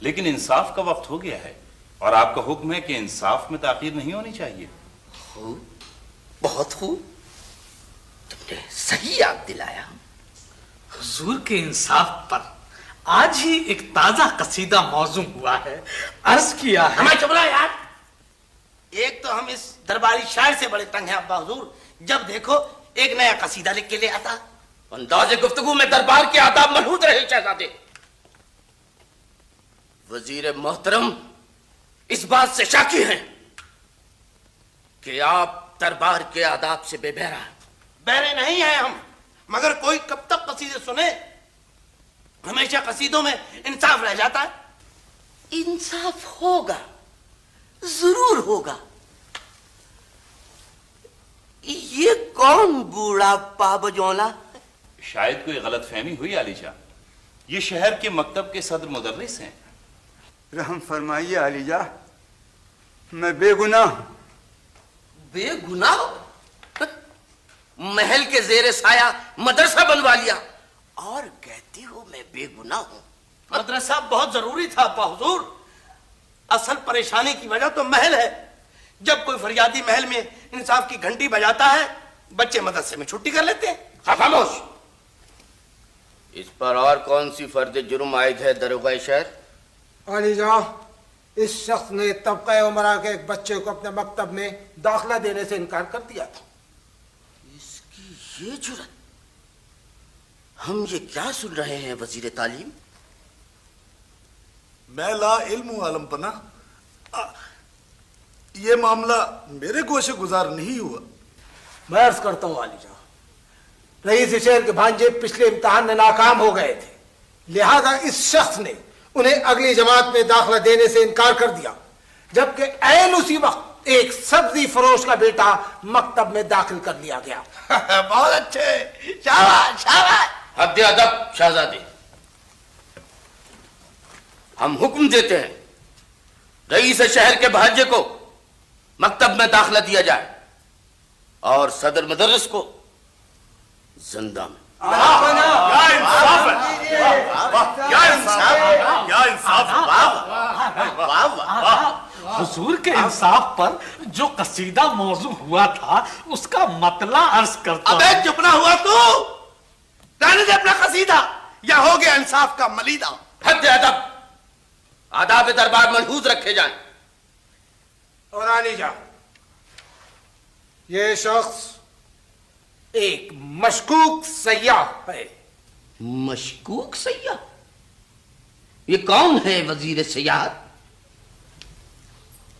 لیکن انصاف کا وقت ہو گیا ہے اور آپ کا حکم ہے کہ انصاف میں تاخیر نہیں ہونی چاہیے. بہت خوب، تم نے صحیح یاد دلایا. حضور کے انصاف پر آج ہی ایک تازہ قصیدہ موزوں ہوا ہے، عرض کیا ہے. ہمیں چپ رہا یار. ایک تو ہم اس درباری شاعر سے بڑے تنگ ہیں ابا حضور، جب دیکھو ایک نیا قصیدہ لکھ کے لے آتا. انداز گفتگو میں دربار کے آداب ملحوظ رہے شہزادے. وزیر محترم اس بات سے شاکی ہیں کہ آپ دربار کے آداب سے بے بہرا ہیں. بہرے نہیں ہیں ہم، مگر کوئی کب تک قصیدے سنے؟ ہمیشہ قصیدوں میں انصاف رہ جاتا ہے. انصاف ہوگا، ضرور ہوگا. یہ کون بوڑھا پابجولا؟ شاید کوئی غلط فہمی ہوئی علی جان. یہ شہر کے مکتب کے صدر مدرس ہیں. رحم فرمائیے علی جا، میں بے گناہ ہوں. بے گناہ؟ محل کے زیر سایہ مدرسہ بنوا لیا اور کہتی ہو میں بے گناہ ہوں. مدرسہ بہت ضروری تھا ابا حضور. اصل پریشانی کی وجہ تو محل ہے. جب کوئی فریادی محل میں انصاف کی گھنٹی بجاتا ہے، بچے مدرسے میں چھٹی کر لیتے ہیں. خاموش. اس پر اور کون سی فرد جرم عائد ہے داروغہ شہر؟ علی جا، اس شخص نے طبقہ عمرہ کے ایک بچے کو اپنے مکتب میں داخلہ دینے سے انکار کر دیا تھا. اس کی یہ جرت! ہم یہ کیا سن رہے ہیں وزیر تعلیم؟ میں لا علم ہوں عالم پناہ. یہ معاملہ میرے گوشے گزار نہیں ہوا. میں عرض کرتا ہوں علی جا، رئیس شہر کے بھانجے پچھلے امتحان میں ناکام ہو گئے تھے، لہذا اس شخص نے انہیں اگلی جماعت میں داخلہ دینے سے انکار کر دیا، جبکہ عین اسی وقت ایک سبزی فروش کا بیٹا مکتب میں داخل کر لیا گیا. بہت اچھے، شاباش شاباش. حد ادب شہزادے. ہم حکم دیتے ہیں رئیس شہر کے بھانجے کو مکتب میں داخلہ دیا جائے اور صدر مدرس کو زندہ میں. حضور کے انصاف پر جو قصیدہ موضوع ہوا تھا اس کا مطلع عرض کرتا ہوں. ابے چپ نہ ہوا تو رہنے دے اپنا قصیدہ، یا ہو گیا انصاف کا ملیدہ. حد ادب، آداب دربار ملحوظ رکھے جائیں. اور علی جا، یہ شخص ایک مشکوک سیاح ہے. مشکوک سیاح؟ یہ کون ہے وزیر سیاحت؟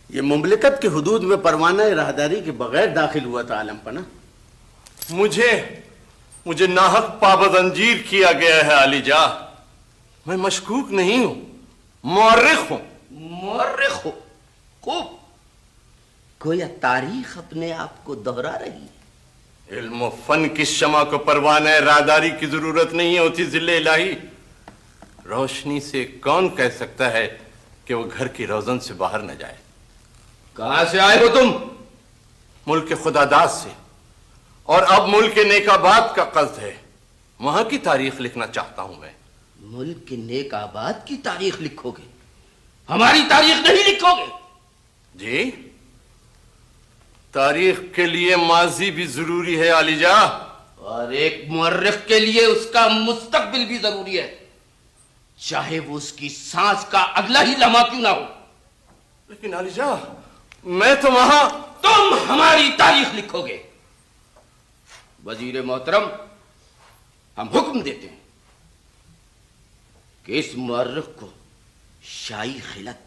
یہ مملکت کے حدود میں پروانہ راہداری کے بغیر داخل ہوا تھا عالم پناہ. مجھے ناحق پابند کیا گیا ہے علی جا. میں مشکوک نہیں ہوں، مورخ ہوں. مورخ ہو؟ خوب. گویا تاریخ اپنے آپ کو دہرا رہی ہے. علم و فن کی شمع کو پروانہ راہداری کی ضرورت نہیں ہوتی ذل الہی. روشنی سے کون کہہ سکتا ہے کہ وہ گھر کی روزن سے باہر نہ جائے. کہاں سے آئے ہو تم؟ ملک خدا داد سے، اور اب ملک نیک آباد کا قصد ہے. وہاں کی تاریخ لکھنا چاہتا ہوں میں. ملک کے نیک آباد کی تاریخ لکھو گے؟ ہماری تاریخ نہیں لکھو گے؟ جی، تاریخ کے لیے ماضی بھی ضروری ہے علی جا. اور ایک مورخ کے لیے اس کا مستقبل بھی ضروری ہے، چاہے وہ اس کی سانس کا اگلا ہی لمحہ کیوں نہ ہو. لیکن علی جا، میں تو وہاں. تم ہماری تاریخ لکھو گے. وزیر محترم، ہم حکم دیتے ہیں کہ اس مورخ کو شاہی خلعت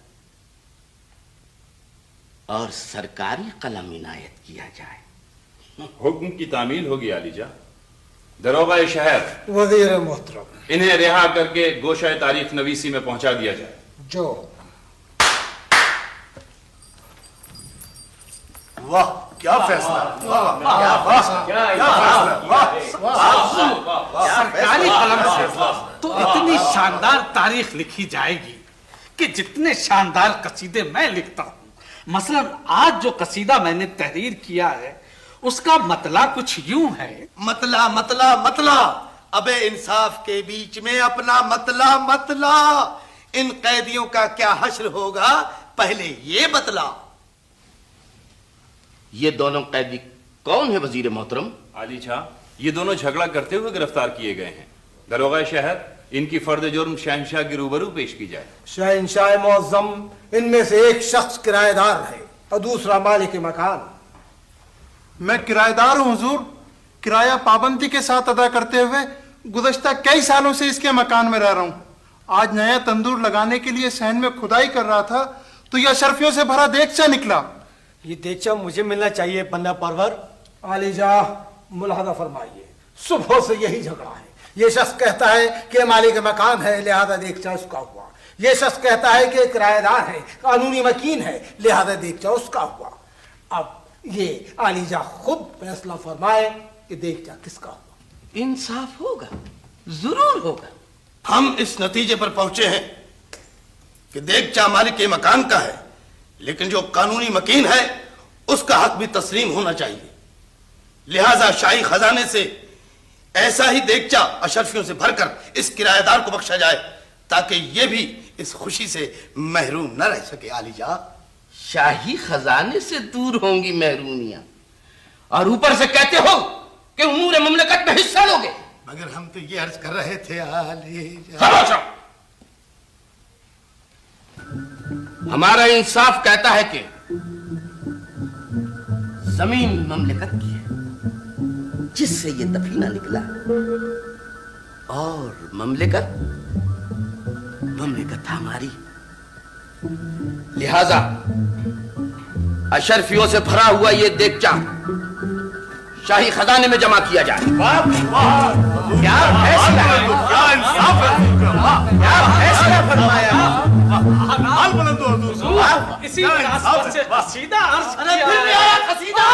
اور سرکاری قلم عنایت کیا جائے. حکم کی تعمیل ہوگی علی جا. داروغہ شہر، وزیر محترم، انہیں رہا کر کے گوشہ تاریخ نویسی میں پہنچا دیا جائے. جو واہ کیا فیصلہ! سرکاری قلم سے تو اتنی شاندار تاریخ لکھی جائے گی کہ جتنے شاندار قصیدے میں لکھتا ہوں، مثلا آج جو قصیدہ میں نے تحریر کیا ہے اس کا مطلع کچھ یوں ہے. مطلع ابے انصاف کے بیچ میں اپنا مطلع. ان قیدیوں کا کیا حشر ہوگا پہلے یہ بتلا۔ یہ دونوں قیدی کون ہے وزیر محترم؟ عالی شاہ، یہ دونوں جھگڑا کرتے ہوئے گرفتار کیے گئے ہیں۔ داروغہ شہر، ان کی فرد جرم شہنشاہ کے روبرو پیش کی جائے۔ شہنشاہ معظم، ان میں سے ایک شخص کرایہ دار ہے اور دوسرا مالک مکان۔ میں کرایہ دار ہوں حضور، کرایہ پابندی کے ساتھ ادا کرتے ہوئے گزشتہ کئی سالوں سے اس کے مکان میں رہ رہا ہوں۔ آج نیا تندور لگانے کے لیے صحن میں کھدائی کر رہا تھا تو یہ اشرفیوں سے بھرا دیگچہ نکلا۔ یہ دیگچہ مجھے ملنا چاہیے پنہ پرور۔ عالی جاہ ملاحظہ فرمائیے، صبح سے یہی جھگڑا ہے۔ یہ شخص کہتا ہے کہ مالک مکان ہے لہذا دیگچہ اس کا ہوا، یہ شخص کہتا ہے کہ کرایہ دار ہے، قانونی وکیل ہے لہذا دیگچہ اس کا ہوا۔ اب یہ عالی جاہ خود فیصلہ فرمائے کہ دیگچہ کس کا ہوا۔ انصاف ہوگا، ضرور ہوگا۔ ہم اس نتیجے پر پہنچے ہیں کہ دیگچہ مالک کے مکان کا ہے، لیکن جو قانونی مکین ہے اس کا حق بھی تسلیم ہونا چاہیے، لہذا شاہی خزانے سے ایسا ہی دیگچہ اشرفیوں سے بھر کر اس کرایہ دار کو بخشا جائے تاکہ یہ بھی اس خوشی سے محروم نہ رہ سکے۔ عالی جاہ، شاہی خزانے سے دور ہوں گی محرومیاں، اور اوپر سے کہتے ہو کہ امور مملکت میں حصہ لوگے۔ مگر ہم تو یہ عرض کر رہے تھے عالی جاہ۔ خاموش رہو۔ ہمارا انصاف کہتا ہے کہ زمین مملکت کی ہے جس سے یہ دفینہ نکلا، اور مملکت ہماری، لہذا اشرفیوں سے بھرا ہوا یہ دیگچہ شاہی خزانے میں جمع کیا جائے۔ کیا فیصلہ ہے؟ کیا فیصلہ فرمایا؟ اسی مناسبت سے قصیدہ عرض کیا ہے۔ قصیدہ